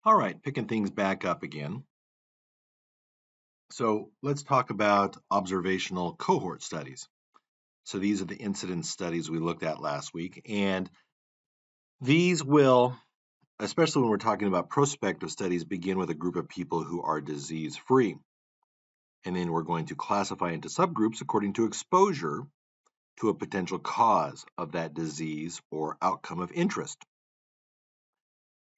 All right, picking things back up again. So let's talk about observational cohort studies. So these are the incidence studies we looked at last week. And these will, especially when we're talking about prospective studies, begin with a group of people who are disease free. And then we're going to classify into subgroups according to exposure to a potential cause of that disease or outcome of interest.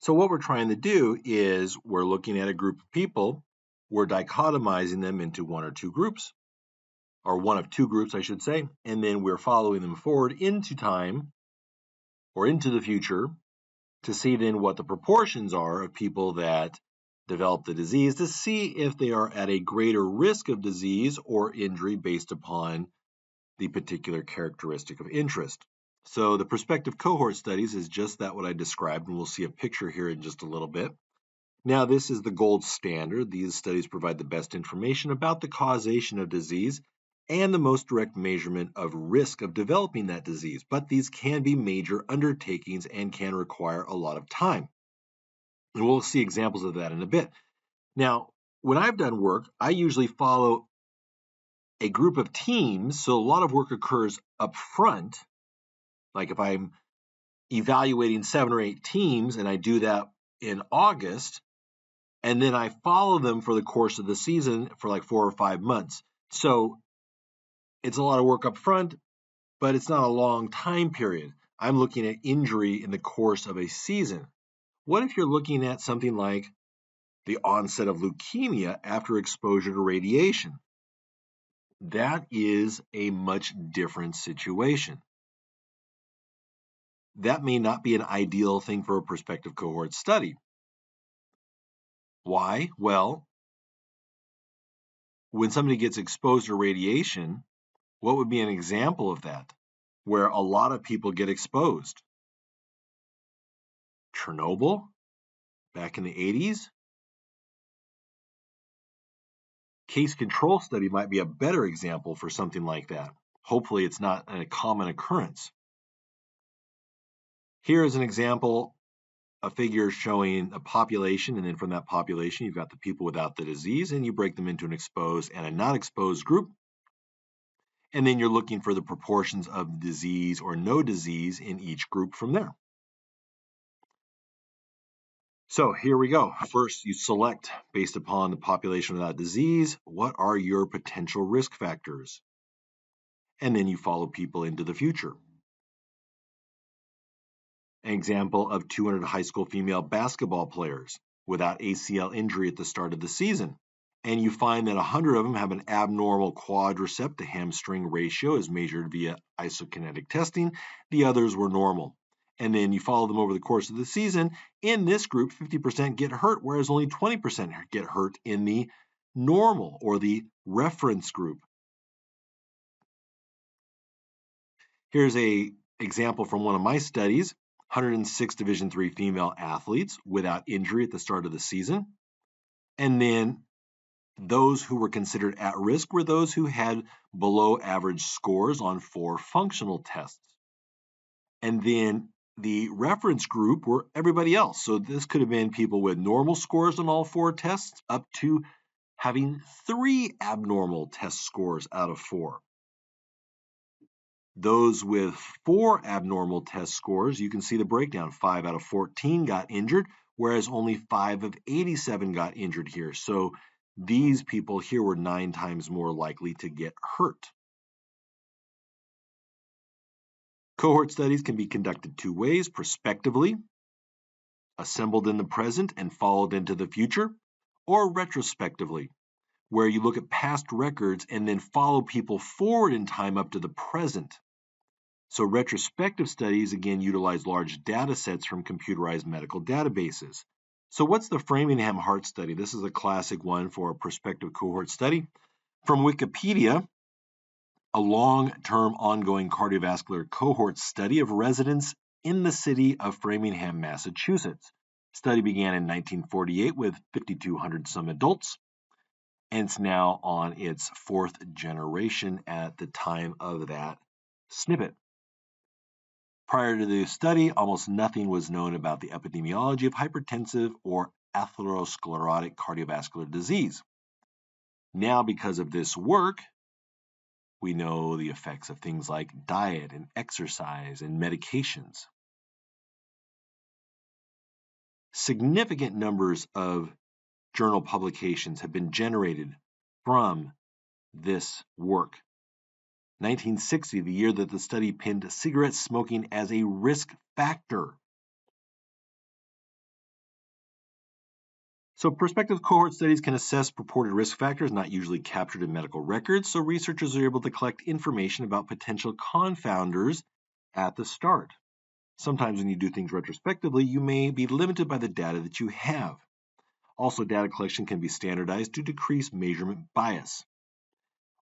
So what we're trying to do is we're looking at a group of people, we're dichotomizing them into one or two groups, or one of two groups, I should say, and then we're following them forward into time or into the future to see then what the proportions are of people that develop the disease to see if they are at a greater risk of disease or injury based upon the particular characteristic of interest. So the prospective cohort studies is just that what I described, and we'll see a picture here in just a little bit. Now, this is the gold standard. These studies provide the best information about the causation of disease and the most direct measurement of risk of developing that disease. But these can be major undertakings and can require a lot of time. And we'll see examples of that in a bit. Now, when I've done work, I usually follow a group of teams. So a lot of work occurs up front. Like if I'm evaluating 7 or 8 teams and I do that in August, and then I follow them for the course of the season for like 4 or 5 months. So it's a lot of work up front, but it's not a long time period. I'm looking at injury in the course of a season. What if you're looking at something like the onset of leukemia after exposure to radiation? That is a much different situation. That may not be an ideal thing for a prospective cohort study. Why? Well, when somebody gets exposed to radiation, what would be an example of that where a lot of people get exposed? Chernobyl back in the 80s? Case control study might be a better example for something like that. Hopefully, it's not a common occurrence. Here is an example, a figure showing a population, and then from that population, you've got the people without the disease, and you break them into an exposed and a not exposed group. And then you're looking for the proportions of disease or no disease in each group from there. So here we go. First, you select based upon the population without disease, what are your potential risk factors? And then you follow people into the future. An example of 200 high school female basketball players without ACL injury at the start of the season. And you find that 100 of them have an abnormal quadricep to hamstring ratio as measured via isokinetic testing. The others were normal. And then you follow them over the course of the season. In this group, 50% get hurt, whereas only 20% get hurt in the normal or the reference group. Here's an example from one of my studies. 106 Division III female athletes without injury at the start of the season. And then those who were considered at risk were those who had below average scores on 4 functional tests. And then the reference group were everybody else. So this could have been people with normal scores on all 4 tests up to having 3 abnormal test scores out of 4. Those with 4 abnormal test scores, you can see the breakdown. 5 out of 14 got injured, whereas only 5 of 87 got injured here. So these people here were 9 times more likely to get hurt. Cohort studies can be conducted 2 ways: prospectively, assembled in the present and followed into the future, or retrospectively, where you look at past records and then follow people forward in time up to the present. So retrospective studies, again, utilize large data sets from computerized medical databases. So what's the Framingham Heart Study? This is a classic one for a prospective cohort study. From Wikipedia, a long-term ongoing cardiovascular cohort study of residents in the city of Framingham, Massachusetts. Study began in 1948 with 5,200 some adults, and it's now on its 4th generation at the time of that snippet. Prior to the study, almost nothing was known about the epidemiology of hypertensive or atherosclerotic cardiovascular disease. Now, because of this work, we know the effects of things like diet and exercise and medications. Significant numbers of journal publications have been generated from this work. 1960, the year that the study pinned cigarette smoking as a risk factor. So prospective cohort studies can assess purported risk factors not usually captured in medical records, so researchers are able to collect information about potential confounders at the start. Sometimes when you do things retrospectively, you may be limited by the data that you have. Also, data collection can be standardized to decrease measurement bias.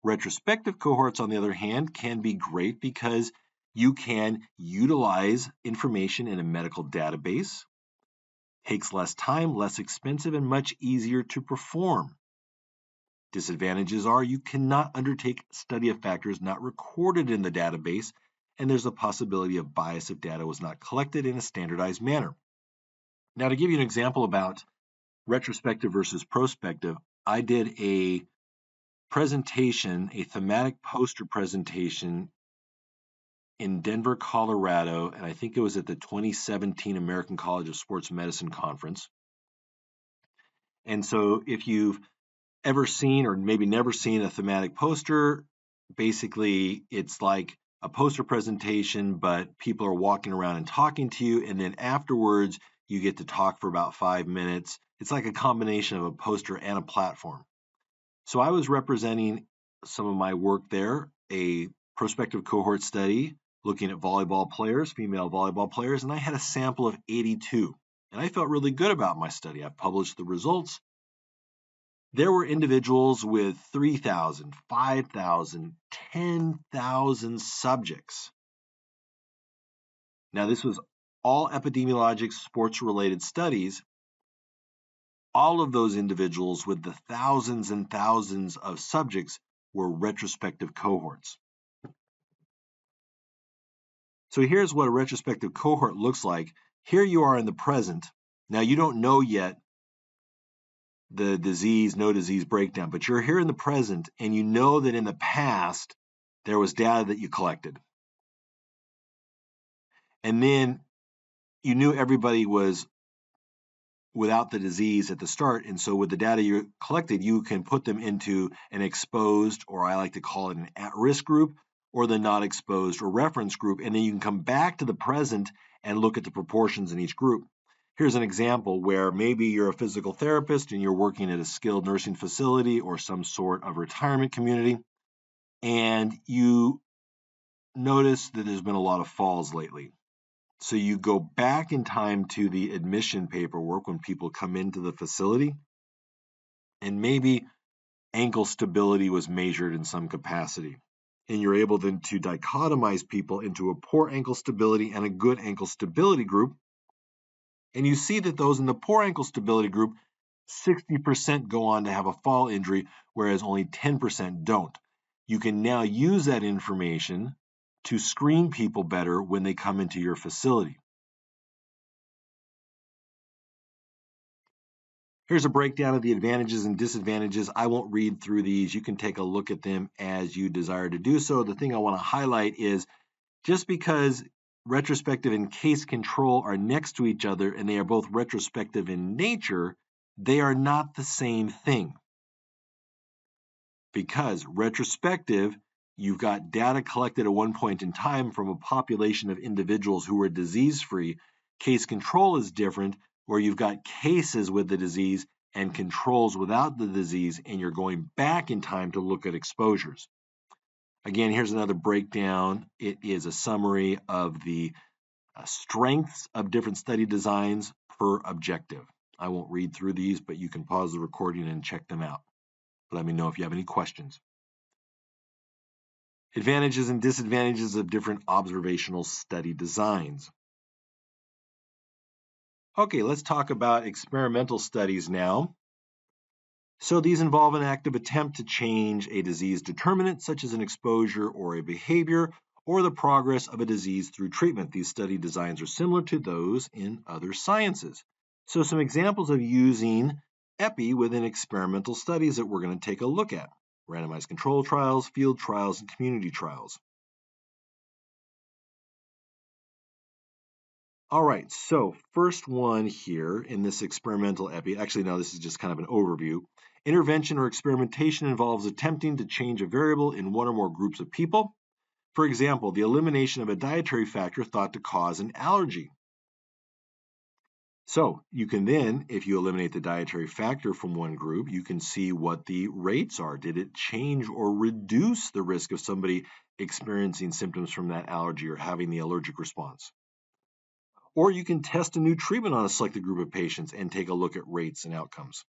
Retrospective cohorts, on the other hand, can be great because you can utilize information in a medical database. Takes less time, less expensive, and much easier to perform. Disadvantages are you cannot undertake study of factors not recorded in the database, and there's a possibility of bias if data was not collected in a standardized manner. Now, to give you an example about retrospective versus prospective, I did a presentation, a thematic poster presentation in Denver, Colorado, and I think it was at the 2017 American College of Sports Medicine Conference. And so if you've ever seen or maybe never seen a thematic poster, basically it's like a poster presentation, but people are walking around and talking to you, and then afterwards you get to talk for about 5 minutes. It's like a combination of a poster and a platform. So I was representing some of my work there, a prospective cohort study looking at volleyball players, female volleyball players, and I had a sample of 82. And I felt really good about my study. I've published the results. There were individuals with 3,000, 5,000, 10,000 subjects. Now, this was all epidemiologic sports-related studies. All of those individuals with the thousands and thousands of subjects were retrospective cohorts. So here's what a retrospective cohort looks like. Here you are in the present. Now, you don't know yet the disease, no disease breakdown, but you're here in the present, and you know that in the past, there was data that you collected. And then you knew everybody was without the disease at the start. And so with the data you collected, you can put them into an exposed, or I like to call it an at-risk group, or the not exposed or reference group. And then you can come back to the present and look at the proportions in each group. Here's an example where maybe you're a physical therapist and you're working at a skilled nursing facility or some sort of retirement community, and you notice that there's been a lot of falls lately. So you go back in time to the admission paperwork when people come into the facility, and maybe ankle stability was measured in some capacity. And you're able then to dichotomize people into a poor ankle stability and a good ankle stability group. And you see that those in the poor ankle stability group, 60% go on to have a fall injury, whereas only 10% don't. You can now use that information to screen people better when they come into your facility. Here's a breakdown of the advantages and disadvantages. I won't read through these. You can take a look at them as you desire to do so. The thing I want to highlight is just because retrospective and case control are next to each other and they are both retrospective in nature, they are not the same thing. Because retrospective, you've got data collected at one point in time from a population of individuals who were disease-free. Case control is different, where you've got cases with the disease and controls without the disease, and you're going back in time to look at exposures. Again, here's another breakdown. It is a summary of the strengths of different study designs per objective. I won't read through these, but you can pause the recording and check them out. Let me know if you have any questions. Advantages and disadvantages of different observational study designs. Okay, let's talk about experimental studies now. So these involve an active attempt to change a disease determinant, such as an exposure or a behavior, or the progress of a disease through treatment. These study designs are similar to those in other sciences. So some examples of using epi within experimental studies that we're going to take a look at: randomized control trials, field trials, and community trials. All right, so first one here in this experimental epi, actually, no, this is just kind of an overview. Intervention or experimentation involves attempting to change a variable in one or more groups of people. For example, the elimination of a dietary factor thought to cause an allergy. So you can then, if you eliminate the dietary factor from one group, you can see what the rates are. Did it change or reduce the risk of somebody experiencing symptoms from that allergy or having the allergic response? Or you can test a new treatment on a selected group of patients and take a look at rates and outcomes.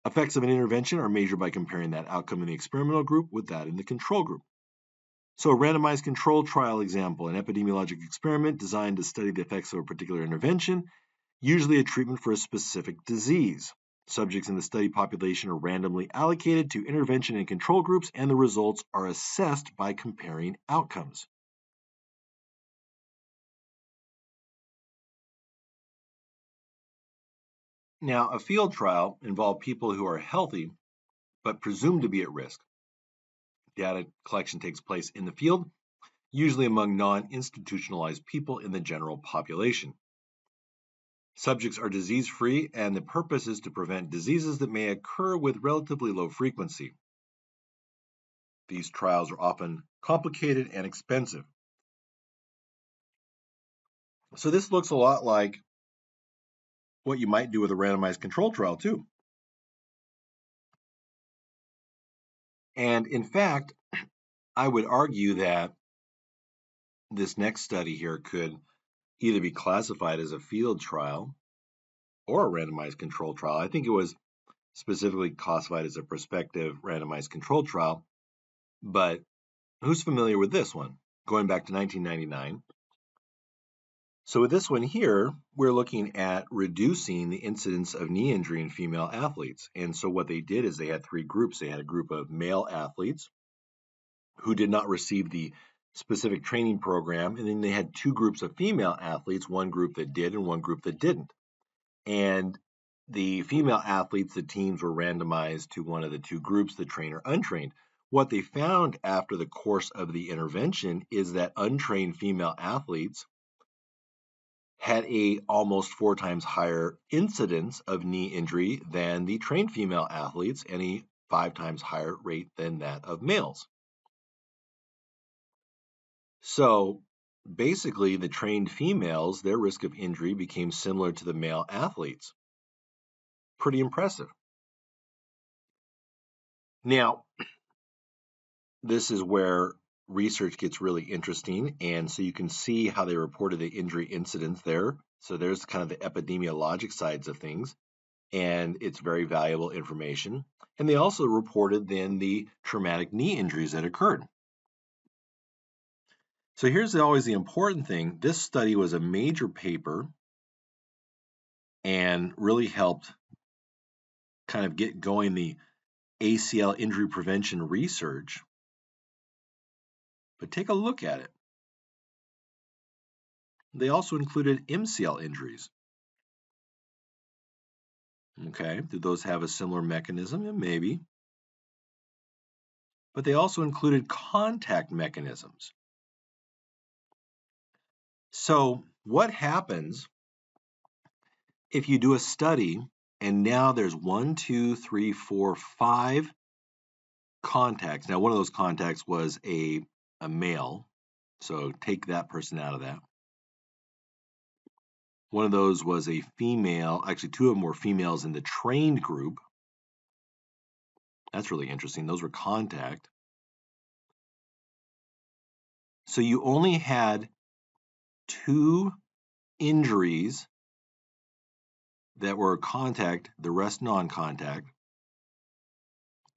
Effects of an intervention are measured by comparing that outcome in the experimental group with that in the control group. So a randomized controlled trial example, an epidemiologic experiment designed to study the effects of a particular intervention, usually a treatment for a specific disease. Subjects in the study population are randomly allocated to intervention and control groups, and the results are assessed by comparing outcomes. Now, a field trial involved people who are healthy but presumed to be at risk. Data collection takes place in the field, usually among non-institutionalized people in the general population. Subjects are disease-free, and the purpose is to prevent diseases that may occur with relatively low frequency. These trials are often complicated and expensive. So this looks a lot like what you might do with a randomized control trial too. And in fact, I would argue that this next study here could either be classified as a field trial or a randomized control trial. I think it was specifically classified as a prospective randomized control trial, but who's familiar with this one? Going back to 1999. So with this one here, we're looking at reducing the incidence of knee injury in female athletes. And so what they did is they had three groups. They had a group of male athletes who did not receive the specific training program, and then they had two groups of female athletes, one group that did and one group that didn't. And the female athletes, the teams were randomized to one of the two groups, the trained or untrained. What they found after the course of the intervention is that untrained female athletes had a almost 4 times higher incidence of knee injury than the trained female athletes, and a 5 times higher rate than that of males. So basically, the trained females, their risk of injury became similar to the male athletes. Pretty impressive. Now, this is where research gets really interesting. And so you can see how they reported the injury incidence there. So there's kind of the epidemiologic sides of things, and it's very valuable information. And they also reported then the traumatic knee injuries that occurred. So here's always the important thing. This study was a major paper and really helped kind of get going the ACL injury prevention research. But take a look at it. They also included MCL injuries. Okay, did those have a similar mechanism? Yeah, maybe. But they also included contact mechanisms. So what happens if you do a study and now there's 1, 2, 3, 4, 5 contacts? Now, one of those contacts was a male, so take that person out of that. One of those was a female, actually two of them were females in the trained group. That's really interesting. Those were contact. So you only had 2 injuries that were contact, the rest non-contact.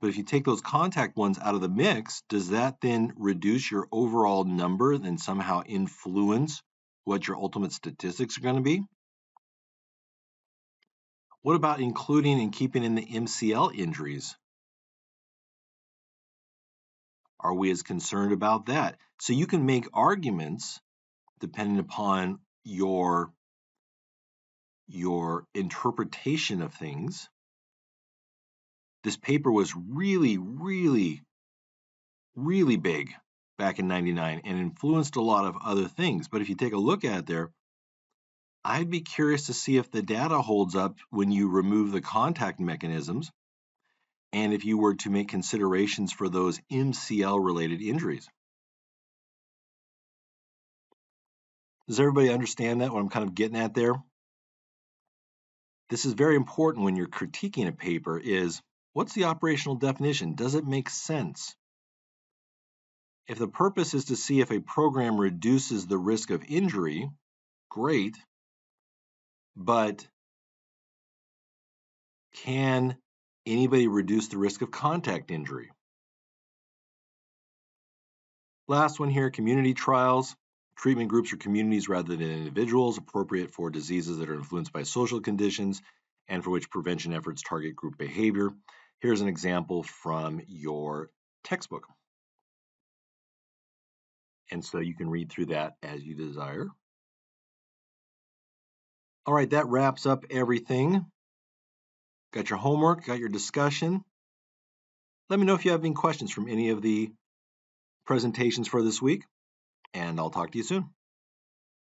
But if you take those contact ones out of the mix, does that then reduce your overall number and somehow influence what your ultimate statistics are going to be? What about including and keeping in the MCL injuries? Are we as concerned about that? So you can make arguments depending upon your your interpretation of things. This paper was really, really, really big back in 99 and influenced a lot of other things. But if you take a look at it there, I'd be curious to see if the data holds up when you remove the contact mechanisms and if you were to make considerations for those MCL-related injuries. Does everybody understand that, what I'm kind of getting at there? This is very important when you're critiquing a paper is, what's the operational definition? Does it make sense? If the purpose is to see if a program reduces the risk of injury, great, but can anybody reduce the risk of contact injury? Last one here, community trials. Treatment groups are communities rather than individuals, appropriate for diseases that are influenced by social conditions and for which prevention efforts target group behavior. Here's an example from your textbook. And so you can read through that as you desire. All right, that wraps up everything. Got your homework, got your discussion. Let me know if you have any questions from any of the presentations for this week, and I'll talk to you soon.